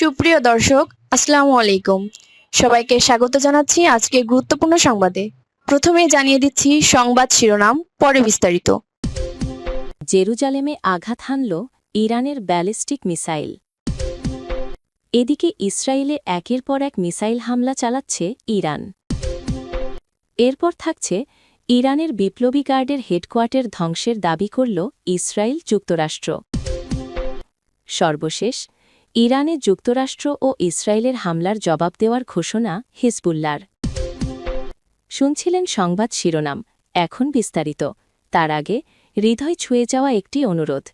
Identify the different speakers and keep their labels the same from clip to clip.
Speaker 1: সুপ্রিয় দর্শক, আসসালামু আলাইকুম। সবাইকে স্বাগত জানাচ্ছি আজকে গুরুত্বপূর্ণ সংবাদে। প্রথমে জানিয়ে দিচ্ছি সংবাদ শিরোনাম, পরে বিস্তারিত।
Speaker 2: জেরুজালেমে আঘাত হানল ইরানের ব্যালিস্টিক মিসাইল। এদিকে ইসরায়েলে একের পর এক মিসাইল হামলা চালাচ্ছে ইরান। এরপর থাকছে ইরানের বিপ্লবী গার্ডের হেডকোয়ার্টার ধ্বংসের দাবি করল ইসরায়েল যুক্তরাষ্ট্র। সর্বশেষ ইরানে যুক্তরাষ্ট্র ও ইসরায়েলের হামলার জবাব দেওয়ার ঘোষণা হিজবুল্লাহর। শুনছিলেন সংবাদ শিরোনাম, এখন বিস্তারিত। তার আগে হৃদয় ছুঁয়ে যাওয়া একটি অনুরোধ।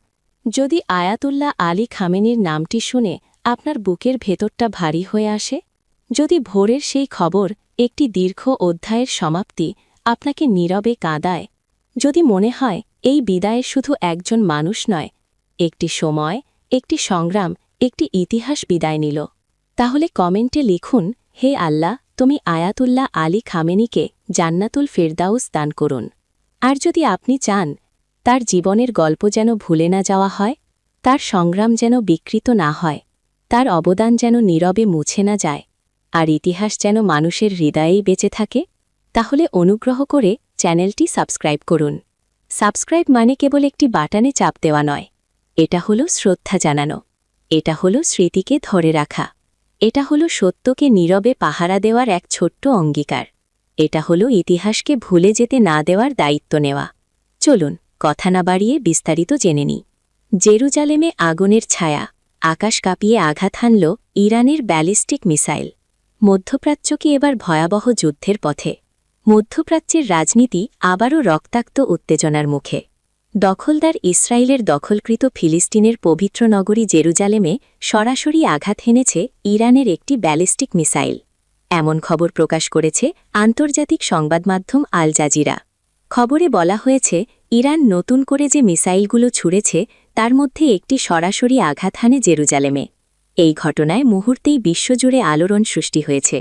Speaker 2: যদি আয়াতুল্লাহ আলী খামেনির নামটি শুনে আপনার বুকের ভেতরটা ভারী হয়ে আসে, যদি ভোরের সেই খবর একটি দীর্ঘ অধ্যায়ের সমাপ্তি আপনাকে নীরবে কাঁদায়, যদি মনে হয় এই বিদায়ে শুধু একজন মানুষ নয়, একটি সময়, একটি সংগ্রাম, একটি ইতিহাস বিদায় নিল, তাহলে কমেন্টে লিখুন, হে আল্লাহ, তুমি আয়াতুল্লাহ আলী খামেনিকে জান্নাতুল ফেরদাউস দান করুন। আর যদি আপনি চান তার জীবনের গল্প যেন ভুলে না যাওয়া হয়, তার সংগ্রাম যেন বিকৃত না হয়, তার অবদান যেন নীরবে মুছে না যায়, আর ইতিহাস যেন মানুষের হৃদয়েই বেঁচে থাকে, তাহলে অনুগ্রহ করে চ্যানেলটি সাবস্ক্রাইব করুন। সাবস্ক্রাইব মানে কেবল একটি বাটনে চাপ দেওয়া নয়, এটা হলো শ্রদ্ধা জানানো, এটা হলো স্মৃতিকে ধরে রাখা, এটা হলো সত্যকে নীরবে পাহারা দেওয়ার এক ছোট্ট অঙ্গীকার, এটা হলো ইতিহাসকে ভুলে যেতে না দেওয়ার দায়িত্ব নেওয়া। চলুন কথা না বাড়িয়ে বিস্তারিত জেনে নিই। জেরুজালেমে আগুনের ছায়া, আকাশ কাঁপিয়ে আঘাত হানল ইরানের ব্যালিস্টিক মিসাইল। মধ্যপ্রাচ্য কি এবার ভয়াবহ যুদ্ধের পথে? মধ্যপ্রাচ্যের রাজনীতি আবারও রক্তাক্ত উত্তেজনার মুখে। দখলদার ইসরায়েলের দখলকৃত ফিলিস্তিনের পবিত্র নগরী জেরুজালেমে সরাসরি আঘাত হেনেছে ইরানের একটি ব্যালিস্টিক মিসাইল। এমন খবর প্রকাশ করেছে আন্তর্জাতিক সংবাদমাধ্যম আল জাজিরা। খবরে বলা হয়েছে, ইরান নতুন করে যে মিসাইলগুলো ছুড়েছে তার মধ্যে একটি সরাসরি আঘাত হানে জেরুজালেমে। এই ঘটনায় মুহূর্তেই বিশ্বজুড়ে আলোড়ন সৃষ্টি হয়েছে।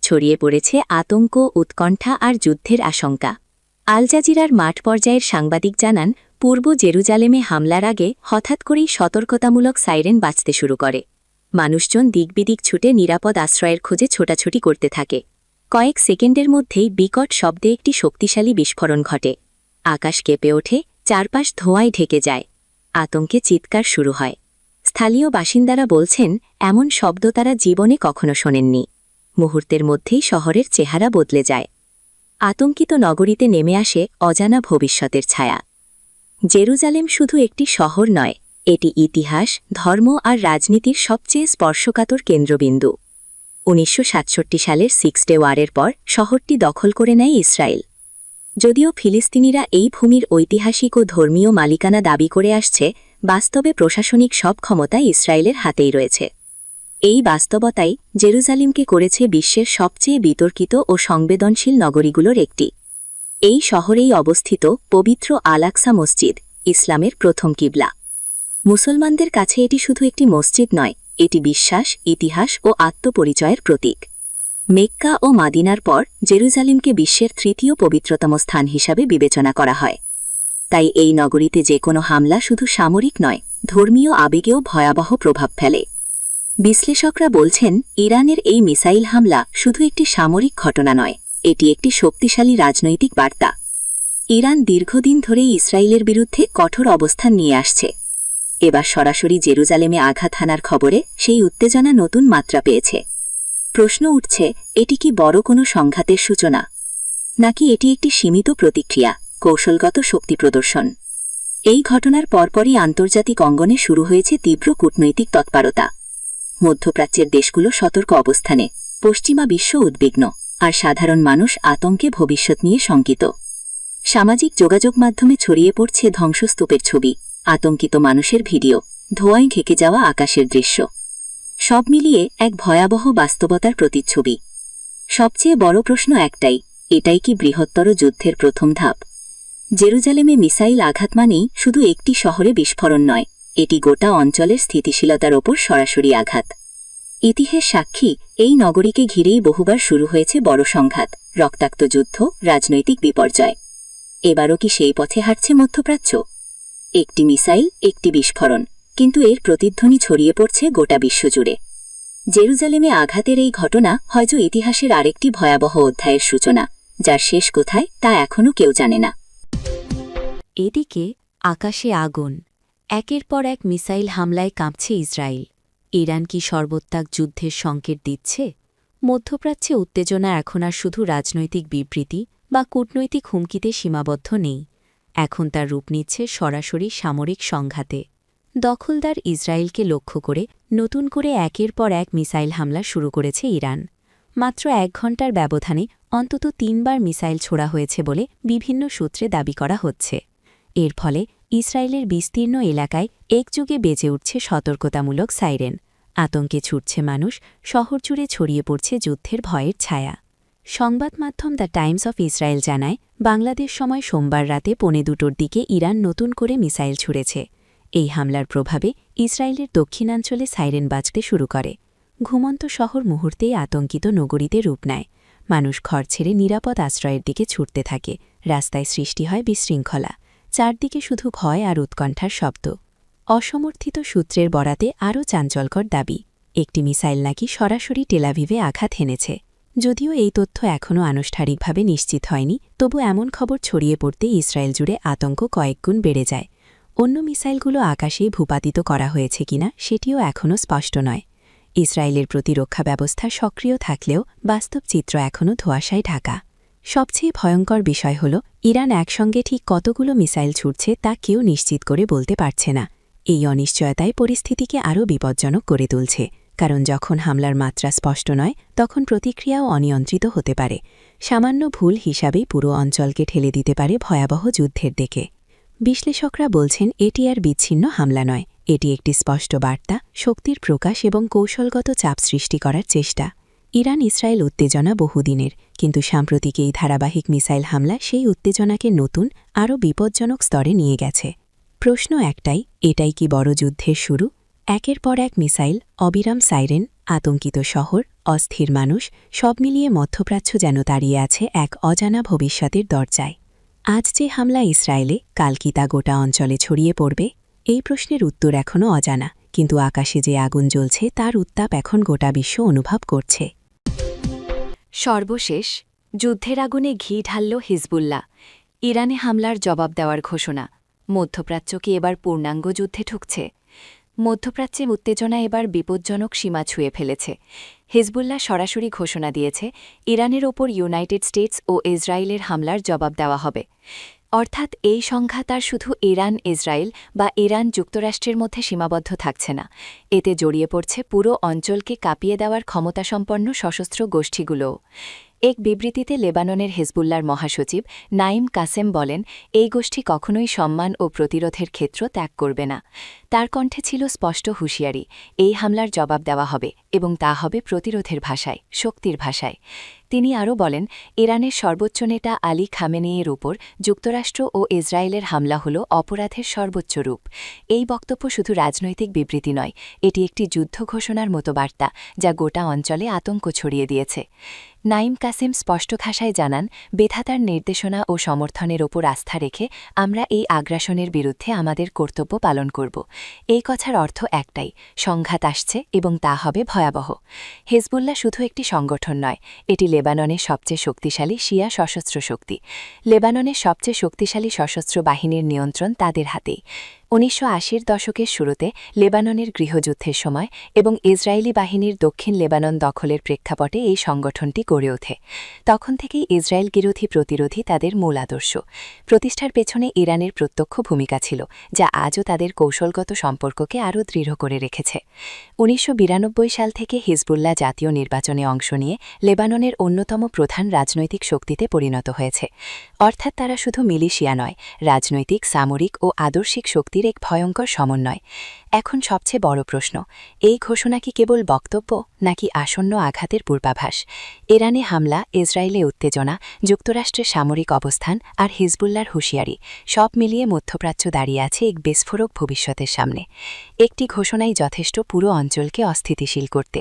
Speaker 2: ছড়িয়ে পড়েছে আতঙ্ক, উৎকণ্ঠা আর যুদ্ধের আশঙ্কা। আল জাজিরার মাঠ পর্যায়ের সাংবাদিক জানান, পূর্ব জেরুজালেমে হামলার আগে হঠাৎ করেই সতর্কতামূলক সাইরেন বাজতে শুরু করে। মানুষজন দিকবিদিক ছুটে নিরাপদ আশ্রয়ের খোঁজে ছোটাছুটি করতে থাকে। কয়েক সেকেন্ডের মধ্যেই বিকট শব্দে একটি শক্তিশালী বিস্ফোরণ ঘটে। আকাশ কেঁপে ওঠে, চারপাশ ধোঁয়ায় ঢেকে যায়। আতঙ্কে চিৎকার শুরু হয়। স্থানীয় বাসিন্দারা বলছেন, এমন শব্দ তারা জীবনে কখনো শোনেননি। মুহূর্তের মধ্যেই শহরের চেহারা বদলে যায়। আতঙ্কিত নগরীতে নেমে আসে অজানা ভবিষ্যতের ছায়া। জেরুজালেম শুধু একটি শহর নয়, এটি ইতিহাস, ধর্ম আর রাজনীতির সবচেয়ে স্পর্শকাতর কেন্দ্রবিন্দু। 1967 সালের 6 ডে ওয়ারের পর শহরটি দখল করে নেয় ইসরায়েল। যদিও ফিলিস্তিনিরা এই ভূমির ঐতিহাসিক ও ধর্মীয় মালিকানা দাবি করে আসছে, বাস্তবে প্রশাসনিক সব ক্ষমতা ইসরায়েলের হাতেই রয়েছে। এই বাস্তবতাই জেরুজালেমকে করেছে বিশ্বের সবচেয়ে বিতর্কিত ও সংবেদনশীল নগরীগুলোর একটি। এই শহরেই অবস্থিত পবিত্র আল-আকসা মসজিদ, ইসলামের প্রথম কিবলা। মুসলমানদের কাছে এটি শুধু একটি মসজিদ নয়, এটি বিশ্বাস, ইতিহাস ও আত্মপরিচয়ের প্রতীক। মেক্কা ও মাদিনার পর জেরুজালেমকে বিশ্বের তৃতীয় পবিত্রতম স্থান হিসাবে বিবেচনা করা হয়। তাই এই নগরীতে যে কোনো হামলা শুধু সামরিক নয়, ধর্মীয় আবেগেও ভয়াবহ প্রভাব ফেলে। বিশ্লেষকরা বলছেন, ইরানের এই মিসাইল হামলা শুধু একটি সামরিক ঘটনা নয়, এটি একটি শক্তিশালী রাজনৈতিক বার্তা। ইরান দীর্ঘদিন ধরেই ইসরায়েলের বিরুদ্ধে কঠোর অবস্থান নিয়ে আসছে। এবার সরাসরি জেরুজালেমে আঘাত হানার খবরে সেই উত্তেজনা নতুন মাত্রা পেয়েছে। প্রশ্ন উঠছে, এটি কি বড় কোনো সংঘাতের সূচনা, নাকি এটি একটি সীমিত প্রতিক্রিয়া, কৌশলগত শক্তি প্রদর্শন? এই ঘটনার পরপরই আন্তর্জাতিক অঙ্গনে শুরু হয়েছে তীব্র কূটনৈতিক তৎপরতা। মধ্যপ্রাচ্যের দেশগুলো সতর্ক অবস্থানে, পশ্চিমা বিশ্ব উদ্বিগ্ন, আর সাধারণ মানুষ আতঙ্কে ভবিষ্যৎ নিয়ে শঙ্কিত। সামাজিক যোগাযোগ মাধ্যমে ছড়িয়ে পড়ছে ধ্বংসস্তূপের ছবি, আতঙ্কিত মানুষের ভিডিও, ধোঁয়ায় ঢেকে যাওয়া আকাশের দৃশ্য। সব মিলিয়ে এক ভয়াবহ বাস্তবতার প্রতিচ্ছবি। সবচেয়ে বড় প্রশ্ন একটাই, এটাই কি বৃহত্তর যুদ্ধের প্রথম ধাপ? জেরুজালেমে মিসাইল আঘাত মানেই শুধু একটি শহরে বিস্ফোরণ নয়, এটি গোটা অঞ্চলের স্থিতিশীলতার ওপর সরাসরি আঘাত। ইতিহাস সাক্ষী, এই নগরীকে ঘিরেই বহুবার শুরু হয়েছে বড় সংঘাত, রক্তাক্ত যুদ্ধ, রাজনৈতিক বিপর্যয়। এবারও কি সেই পথে হাঁটছে মধ্যপ্রাচ্য? একটি মিসাইল, একটি বিস্ফোরণ, কিন্তু এর প্রতিধ্বনি ছড়িয়ে পড়ছে গোটা বিশ্বজুড়ে।
Speaker 3: জেরুজালেমে আঘাতের এই ঘটনা হয়তো ইতিহাসের আরেকটি ভয়াবহ অধ্যায়ের সূচনা, যার শেষ কোথায় তা এখনও কেউ জানে না।
Speaker 2: এদিকে আকাশে আগুন, একের পর এক মিসাইল হামলায় কাঁপছে ইসরায়েল। ইরান কি সর্বত্যাগ যুদ্ধের সংকেত দিচ্ছে? মধ্যপ্রাচ্যে উত্তেজনা এখন আর শুধু রাজনৈতিক বিবৃতি বা কূটনৈতিক হুমকিতে সীমাবদ্ধ নেই, এখন তার রূপ নিচ্ছে সরাসরি সামরিক সংঘাতে। দখলদার ইসরায়েলকে লক্ষ্য করে নতুন করে একের পর এক মিসাইল হামলা শুরু করেছে ইরান। মাত্র 1 ঘণ্টার ব্যবধানে অন্তত 3 বার মিসাইল ছোড়া হয়েছে বলে বিভিন্ন সূত্রে দাবি করা হচ্ছে। এর ফলে ইসরায়েলের বিস্তীর্ণ এলাকায় একযোগে বেজে উঠছে সতর্কতামূলক সাইরেন। আতঙ্কে ছুটছে মানুষ, শহর জুড়ে ছড়িয়ে পড়ছে যুদ্ধের ভয়ের ছায়া। সংবাদ মাধ্যম দ্য টাইমস অফ ইসরায়েল জানায়, বাংলাদেশ সময় সোমবার রাতে 1:45টার দিকে ইরান নতুন করে মিসাইল ছুড়েছে। এই হামলার প্রভাবে ইসরায়েলের দক্ষিণাঞ্চলে সাইরেন বাজতে শুরু করে। ঘুমন্ত শহর মুহূর্তেই আতঙ্কিত নগরীতে রূপ নেয়। মানুষ ঘর ছেড়ে নিরাপদ আশ্রয়ের দিকে ছুটতে থাকে। রাস্তায় সৃষ্টি হয় বিশৃঙ্খলা। চারদিকে শুধু ভয় আর উৎকণ্ঠার শব্দ। অসমর্থিত সূত্রের বরাতে আরও চাঞ্চল্যকর দাবি, একটি মিসাইল নাকি সরাসরি টেলাভিভে আঘাত হেনেছে। যদিও এই তথ্য এখনও আনুষ্ঠানিকভাবে নিশ্চিত হয়নি, তবু এমন খবর ছড়িয়ে পড়তে ইসরায়েল জুড়ে আতঙ্ক কয়েকগুণ বেড়ে যায়। অন্য মিসাইলগুলো আকাশেই ভূপাতিত করা হয়েছে কিনা সেটিও এখনও স্পষ্ট নয়। ইসরায়েলের প্রতিরক্ষা ব্যবস্থা সক্রিয় থাকলেও বাস্তব চিত্র এখনও ধোঁয়াশায় ঢাকা। সবচেয়ে ভয়ঙ্কর বিষয় হল, ইরান একসঙ্গে ঠিক কতগুলো মিসাইল ছুটছে তা কেউ নিশ্চিত করে বলতে পারছে না। এই অনিশ্চয়তায় পরিস্থিতিকে আরও বিপজ্জনক করে তুলছে, কারণ যখন হামলার মাত্রা স্পষ্ট নয় তখন প্রতিক্রিয়াও অনিয়ন্ত্রিত হতে পারে। সামান্য ভুল হিসাবেই পুরো অঞ্চলকে ঠেলে দিতে পারে ভয়াবহ যুদ্ধের দিকে। বিশ্লেষকরা বলছেন, এটি আর বিচ্ছিন্ন হামলা নয়, এটি একটি স্পষ্ট বার্তা, শক্তির প্রকাশ এবং কৌশলগত চাপ সৃষ্টি করার চেষ্টা। ইরান ইসরায়েল উত্তেজনা বহুদিনের, কিন্তু সাম্প্রতিক এই ধারাবাহিক মিসাইল হামলা সেই উত্তেজনাকে নতুন, আরও বিপজ্জনক স্তরে নিয়ে গেছে। প্রশ্ন একটাই, এটাই কি বড় যুদ্ধের শুরু? একের পর এক মিসাইল, অবিরাম সাইরেন, আতঙ্কিত শহর, অস্থির মানুষ, সব মিলিয়ে মধ্যপ্রাচ্য যেন দাঁড়িয়ে আছে এক অজানা ভবিষ্যতের দরজায়। আজ যে হামলা ইসরায়েলে, কাল কি তা গোটা অঞ্চলে ছড়িয়ে পড়বে? এই প্রশ্নের উত্তর এখনও অজানা, কিন্তু আকাশে যে আগুন জ্বলছে তার উত্তাপ এখন গোটা বিশ্ব অনুভব করছে। সর্বশেষ, যুদ্ধের আগুনে ঘি ঢালল হিজবুল্লাহ। ইরানে হামলার জবাব দেওয়ার ঘোষণা। মধ্যপ্রাচ্য কি এবার পূর্ণাঙ্গ যুদ্ধে ঠুকছে? মধ্যপ্রাচ্যে উত্তেজনা এবার বিপজ্জনক সীমা ছুঁয়ে ফেলেছে। হিজবুল্লাহ সরাসরি ঘোষণা দিয়েছে, ইরানের ওপর ইউনাইটেড স্টেটস ও ইসরায়েলের হামলার জবাব দেওয়া হবে। অর্থাৎ এই সংঘাত আর শুধু ইরান ইসরায়েল বা ইরান যুক্তরাষ্ট্রের মধ্যে সীমাবদ্ধ থাকছে না, এতে জড়িয়ে পড়ছে পুরো অঞ্চলকে কাঁপিয়ে দেওয়ার ক্ষমতাসম্পন্ন সশস্ত্র গোষ্ঠীগুলোও। এক বিবৃতিতে লেবাননের হিজবুল্লাহর মহাসচিব নাইম কাসেম বলেন, এই গোষ্ঠী কখনোই সম্মান ও প্রতিরোধের ক্ষেত্র ত্যাগ করবে না। তার কণ্ঠে ছিল স্পষ্ট হুঁশিয়ারি, এই হামলার জবাব দেওয়া হবে এবং তা হবে প্রতিরোধের ভাষায়, শক্তির ভাষায়। তিনি আরও বলেন, ইরানের সর্বোচ্চ নেতা আলী খামেনেইয়ের উপর যুক্তরাষ্ট্র ও ইসরায়েলের হামলা হল অপরাধের সর্বোচ্চ রূপ। এই বক্তব্য শুধু রাজনৈতিক বিবৃতি নয়, এটি একটি যুদ্ধ ঘোষণার মতো বার্তা, যা গোটা অঞ্চলে আতঙ্ক ছড়িয়ে দিয়েছে। নাইম কাসেম স্পষ্ট ভাষায় জানান, বিধাতার নির্দেশনা ও সমর্থনের ওপর আস্থা রেখে আমরা এই আগ্রাসনের বিরুদ্ধে আমাদের কর্তব্য পালন করব। এই কথার অর্থ একটাই, সংঘাত আসছে এবং তা হবে ভয়াবহ। হিজবুল্লাহ শুধু একটি সংগঠন নয়, এটি লেবাননের সবচেয়ে শক্তিশালী শিয়া সশস্ত্র শক্তি। লেবাননের সবচেয়ে শক্তিশালী সশস্ত্র বাহিনীর নিয়ন্ত্রণ তাদের হাতেই। 1980-র দশকের শুরুতে লেবাননের গৃহযুদ্ধের সময় এবং ইসরায়েলি বাহিনীর দক্ষিণ লেবানন দখলের প্রেক্ষাপটে এই সংগঠনটি গড়ে ওঠে। তখন থেকেই ইসরায়েল বিরোধী প্রতিরোধী তাদের মূল আদর্শ। প্রতিষ্ঠার পেছনে ইরানের প্রত্যক্ষ ভূমিকা ছিল, যা আজও তাদের কৌশলগত সম্পর্ককে আরও দৃঢ় করে রেখেছে। 1992 সাল থেকে হিজবুল্লাহ জাতীয় নির্বাচনে অংশ নিয়ে লেবাননের অন্যতম প্রধান রাজনৈতিক শক্তিতে পরিণত হয়েছে। অর্থাৎ তারা শুধু মিলিশিয়া নয়, রাজনৈতিক, সামরিক ও আদর্শিক শক্তির এক ভয়ঙ্কর সমন্বয়। এখন সবচেয়ে বড় প্রশ্ন, এই ঘোষণা কি কেবল বক্তব্য নাকি আসন্ন আঘাতের পূর্বাভাস? ইরানে হামলা, ইসরায়েলে উত্তেজনা, যুক্তরাষ্ট্রের সামরিক অবস্থান আর হিজবুল্লাহর হুঁশিয়ারি, সব মিলিয়ে মধ্যপ্রাচ্য দাঁড়িয়ে আছে এক বিস্ফোরক ভবিষ্যতের সামনে। একটি ঘোষণাই যথেষ্ট পুরো অঞ্চলকে অস্থিতিশীল করতে,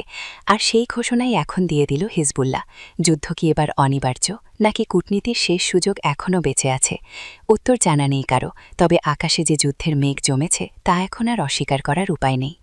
Speaker 2: আর সেই ঘোষণাই এখন দিয়ে দিল হিজবুল্লাহ। যুদ্ধ কি এবার অনিবার্য, নাকি কূটনীতির শেষ সুযোগ এখনও বেঁচে আছে? উত্তর জানা নেই কারো, তবে আকাশে যে যুদ্ধের মেঘ জমেছে তা এখন আর অস্বীকার করার উপায় নেই।